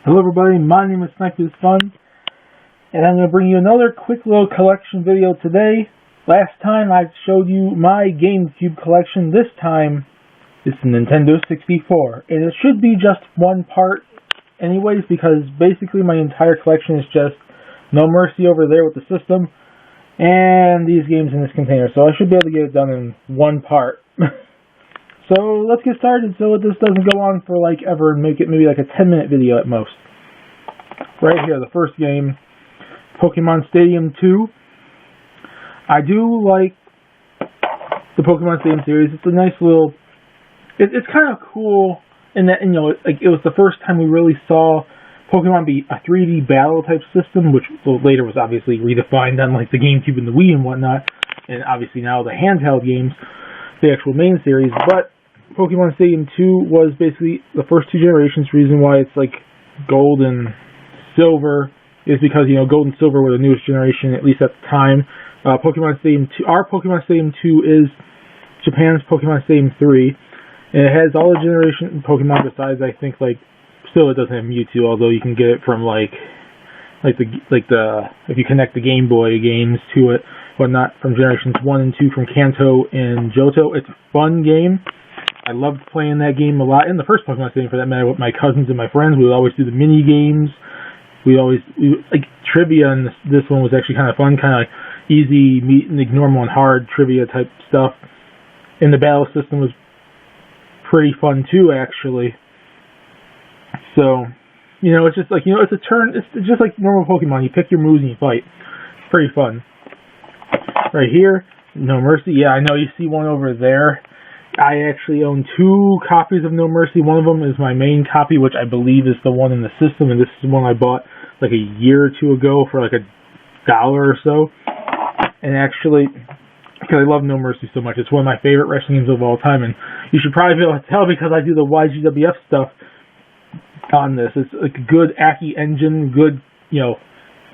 Hello everybody, my name is Sniper's Fun, and I'm going to bring you another quick little collection video today. Last time I showed you my GameCube collection. This time it's the Nintendo 64, and it should be just one part anyways, because basically my entire collection is just No Mercy over there with the system, and these games in this container, so I should be able to get it done in one part. So let's get started so this doesn't go on for like ever and make it maybe like a 10-minute video at most. Right here, the first game, Pokemon Stadium 2. I do like the Pokemon Stadium series. It's a nice little... It's kind of cool in that, you know, it was the first time we really saw Pokemon be a 3D battle type system, which later was obviously redefined on like the GameCube and the Wii and whatnot, and obviously now the handheld games, the actual main series. But Pokemon Stadium 2 was basically the first two generations. Reason why it's like gold and silver is because, you know, gold and silver were the newest generation, at least at the time. Pokemon Stadium 2, our Pokemon Stadium 2 is Japan's Pokemon Stadium 3, and it has all the generation Pokemon besides, I think, like, still it doesn't have Mewtwo, although you can get it from like the if you connect the Game Boy games to it, but not from generations 1 and 2 from Kanto and Johto. It's a fun game. I loved playing that game a lot, and the first Pokemon Stadium for that matter, with my cousins and my friends. We would always do the mini games. We like trivia, and this one was actually kind of fun, kind of like easy, like normal and hard trivia type stuff. And the battle system was pretty fun too, actually. So, you know, it's just like, you know, it's just like normal Pokemon. You pick your moves and you fight. Pretty fun. Right here, No Mercy. Yeah, I know you see one over there. I actually own 2 copies of No Mercy. One of them is my main copy, which I believe is the one in the system, and this is the one I bought like a year or two ago for like $1 or so. And actually, because I love No Mercy so much, it's one of my favorite wrestling games of all time, and you should probably be able to tell because I do the YGWF stuff on this. It's like a good Aki engine, good, you know,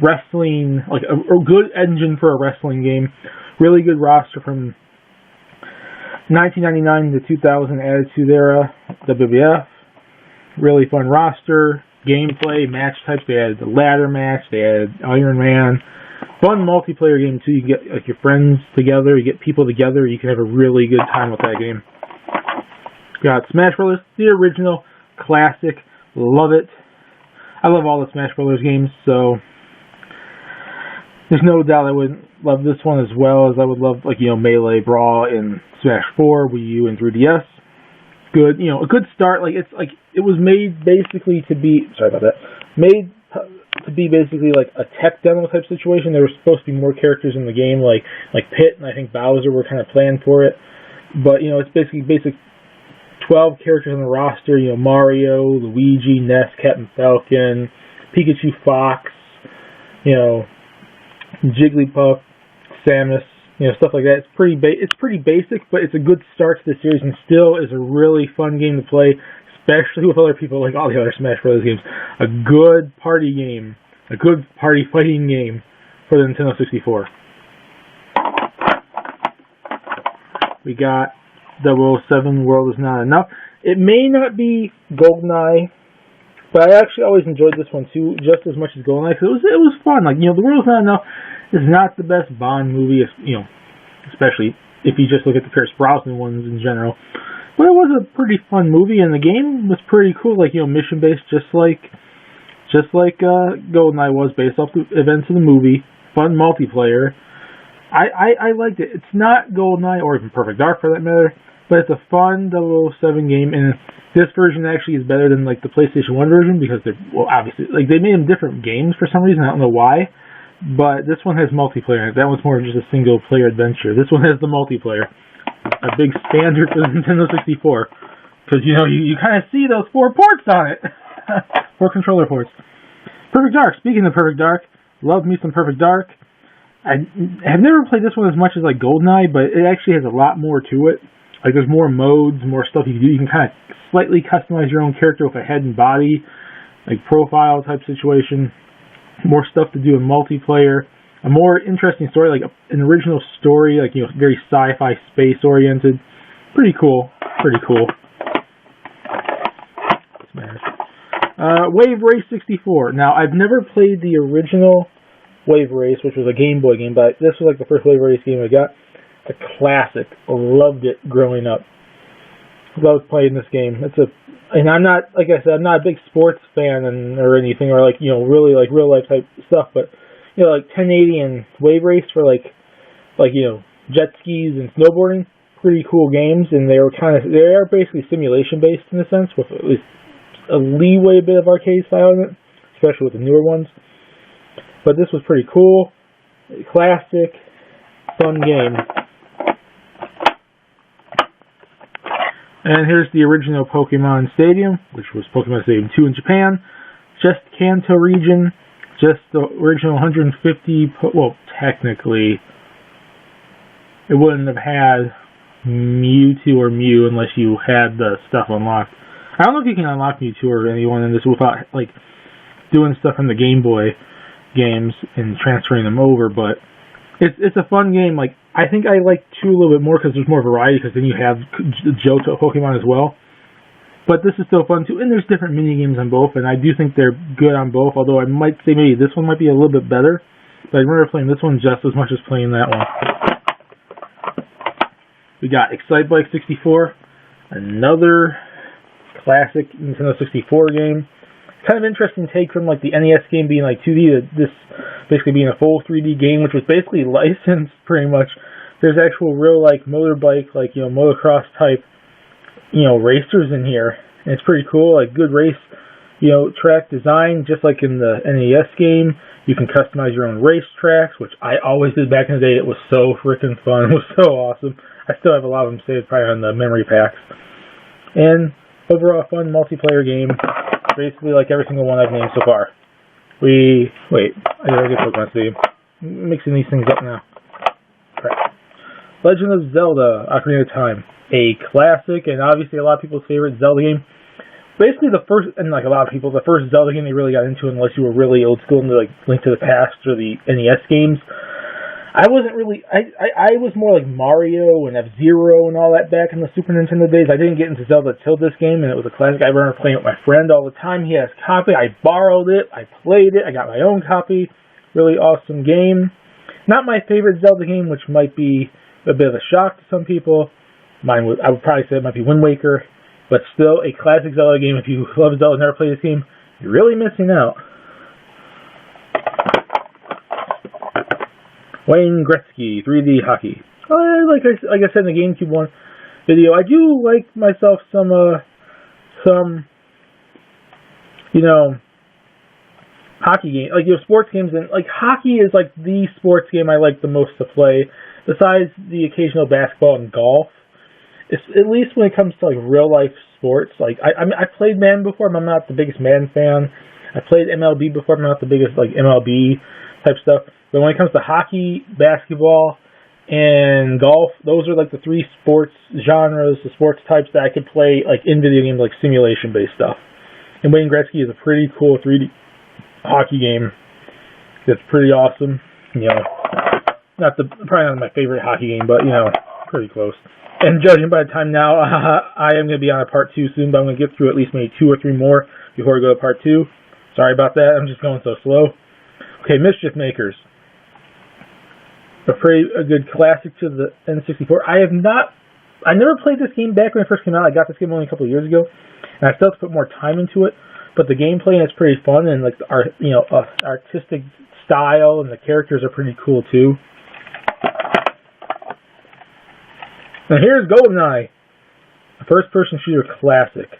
wrestling, like a good engine for a wrestling game. Really good roster from 1999 to 2000 Attitude Era WWF. Really fun roster, gameplay, match types. They added the ladder match, they added Iron Man. Fun multiplayer game too. You get like your friends together, you get people together, you can have a really good time with that game. Got Smash Brothers, the original, classic, love it. I love all the Smash Brothers games, so there's no doubt I would love this one as well as I would love, like, you know, Melee, Brawl, and Smash 4, Wii U, and 3DS. Good, you know, a good start. Like, it's like, it was made basically to be, sorry about that, made to be basically like a tech demo type situation. There were supposed to be more characters in the game, like Pit, and I think Bowser were kind of planned for it. But, you know, it's basically 12 characters on the roster, you know, Mario, Luigi, Ness, Captain Falcon, Pikachu, Fox, you know, Jigglypuff, Samus, you know, stuff like that. It's pretty basic, but it's a good start to the series, and still is a really fun game to play, especially with other people, like all the other Smash Bros. Games. A good party game, a good party fighting game for the Nintendo 64. We got 007 World Is Not Enough. It may not be GoldenEye, but I actually always enjoyed this one too, just as much as GoldenEye, because it was fun. Like, you know, The World Is Not Enough is not the best Bond movie, you know, especially if you just look at the Pierce Brosnan ones in general. But it was a pretty fun movie, and the game was pretty cool. Like, you know, mission based, just like GoldenEye was, based off the events of the movie. Fun multiplayer. I liked it. It's not GoldenEye or even Perfect Dark for that matter, but it's a fun 007 game, and this version actually is better than like the PlayStation 1 version because they're, well, obviously, like, they made them different games for some reason. I don't know why, but this one has multiplayer in it. That one's more of just a single player adventure. This one has the multiplayer, a big standard for the Nintendo 64, because, you know, you kind of see those 4 ports on it, 4 controller ports. Perfect Dark. Speaking of Perfect Dark, love me some Perfect Dark. I have never played this one as much as like GoldenEye, but it actually has a lot more to it. Like, there's more modes, more stuff you can do. You can kind of slightly customize your own character with a head and body, like profile type situation. More stuff to do in multiplayer. A more interesting story, like an original story, like, you know, very sci-fi, space oriented. Pretty cool. Pretty cool. Smash. Wave Race 64. Now, I've never played the original Wave Race, which was a Game Boy game, but this was like the first Wave Race game I got. It's a classic. Loved it growing up. Loved playing this game. And I'm not, like I said, I'm not a big sports fan or anything, or like, really like real life type stuff, but, like 1080 and Wave Race for like, jet skis and snowboarding, pretty cool games, and they are basically simulation based in a sense, with at least a leeway bit of arcade style in it, especially with the newer ones. But this was pretty cool, classic, fun game. And here's the original Pokemon Stadium, which was Pokemon Stadium 2 in Japan. Just Kanto region, just the original 150, well, technically, it wouldn't have had Mewtwo or Mew unless you had the stuff unlocked. I don't know if you can unlock Mewtwo or anyone in this without, like, doing stuff from the Game Boy games and transferring them over, but it's a fun game. Like, I think I like 2 a little bit more because there's more variety, because then you have Johto Pokemon as well. But this is still fun too, and there's different mini games on both, and I do think they're good on both, although I might say maybe this one might be a little bit better, but I remember playing this one just as much as playing that one. We got Excitebike 64, another classic Nintendo 64 game. Kind of interesting take from like the NES game being like 2D to this basically being a full 3D game, which was basically licensed pretty much. There's actual real like motorbike, like motocross type, racers in here. And it's pretty cool, like good race, track design, just like in the NES game. You can customize your own race tracks, which I always did back in the day. It was so freaking fun. It was so awesome. I still have a lot of them saved probably on the memory packs. And overall fun multiplayer game. Basically like every single one I've named so far. I gotta get Pokemon Theme. Mixing these things up now. Crap. Legend of Zelda, Ocarina of Time. A classic, and obviously a lot of people's favorite Zelda game. Basically the first Zelda game they really got into, unless you were really old school into like Link to the Past or the NES games. I wasn't really, I was more like Mario and F-Zero and all that back in the Super Nintendo days. I didn't get into Zelda till this game, and it was a classic. I remember playing it with my friend all the time. He has a copy. I borrowed it. I played it. I got my own copy. Really awesome game. Not my favorite Zelda game, which might be a bit of a shock to some people. I would probably say it might be Wind Waker, but still a classic Zelda game. If you love Zelda and never played this game, you're really missing out. Wayne Gretzky, 3D hockey. Like I said in the GameCube one video, I do like myself some hockey game, like sports games, and like hockey is like the sports game I like the most to play, besides the occasional basketball and golf. It's, at least when it comes to like real life sports, like I played Madden before, but I'm not the biggest Madden fan. I played MLB before, but I'm not the biggest like MLB type stuff. But when it comes to hockey, basketball, and golf, those are like the 3 sports genres, the sports types that I could play like in video games, like simulation-based stuff. And Wayne Gretzky is a pretty cool 3D hockey game that's pretty awesome. Probably not my favorite hockey game, but pretty close. And judging by the time now, I am going to be on a part 2 soon, but I'm going to get through at least maybe 2 or 3 more before I go to part 2. Sorry about that. I'm just going so slow. Okay, Mischief Makers. A good classic to the N64. I never played this game back when it first came out. I got this game only a couple of years ago, and I still have to put more time into it. But the gameplay is pretty fun, and like the artistic style and the characters are pretty cool too. Now here's GoldenEye, a first-person shooter classic.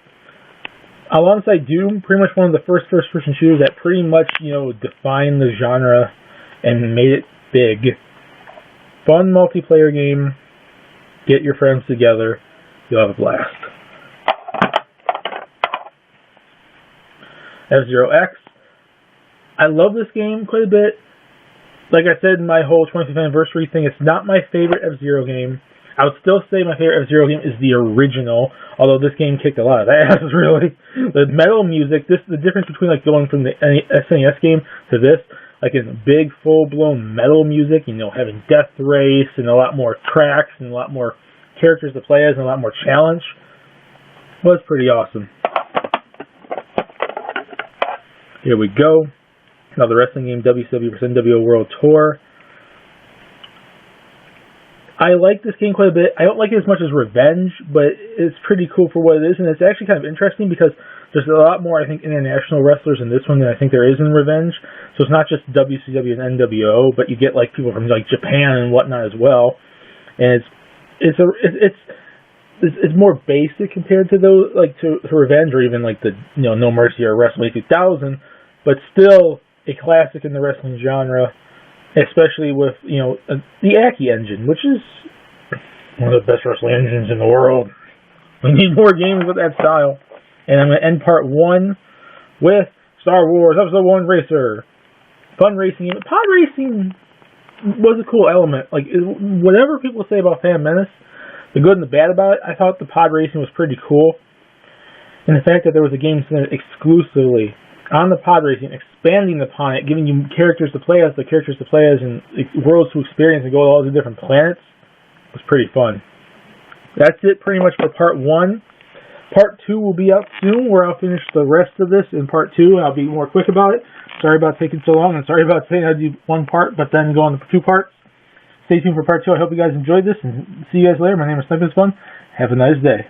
Alongside Doom, pretty much one of the first-person shooters that pretty much defined the genre and made it big. Fun multiplayer game. Get your friends together. You'll have a blast. F-Zero X. I love this game quite a bit. Like I said in my whole 25th anniversary thing, it's not my favorite F-Zero game. I would still say my favorite F-Zero game is the original, although this game kicked a lot of ass, really. The metal music, the difference between like going from the SNES game to this, like in big, full-blown metal music, having Death Race and a lot more tracks and a lot more characters to play as and a lot more challenge, was pretty awesome. Here we go. Now the wrestling game, WCW vs. NWO World Tour. I like this game quite a bit. I don't like it as much as Revenge, but it's pretty cool for what it is, and it's actually kind of interesting because there's a lot more, I think, international wrestlers in this one than I think there is in Revenge. So it's not just WCW and NWO, but you get like people from like Japan and whatnot as well, and it's more basic compared to those like to Revenge or even like the No Mercy or WrestleMania 2000, but still a classic in the wrestling genre. Especially with, the Aki engine, which is one of the best wrestling engines in the world. We need more games with that style. And I'm going to end part 1 with Star Wars Episode 1 Racer. Fun racing game. Pod racing was a cool element. Like, whatever people say about Phantom Menace, the good and the bad about it, I thought the pod racing was pretty cool. And the fact that there was a game centered exclusively on the pod racing, expanding upon it, giving you characters to play as, and worlds to experience and go to all the different planets, was pretty fun. That's it pretty much for part 1. Part 2 will be out soon, where I'll finish the rest of this in part 2. I'll be more quick about it. Sorry about taking so long, and sorry about saying I'd do 1 part, but then go on to 2 parts. Stay tuned for part 2. I hope you guys enjoyed this, and see you guys later. My name is Sniper's Fun. Have a nice day.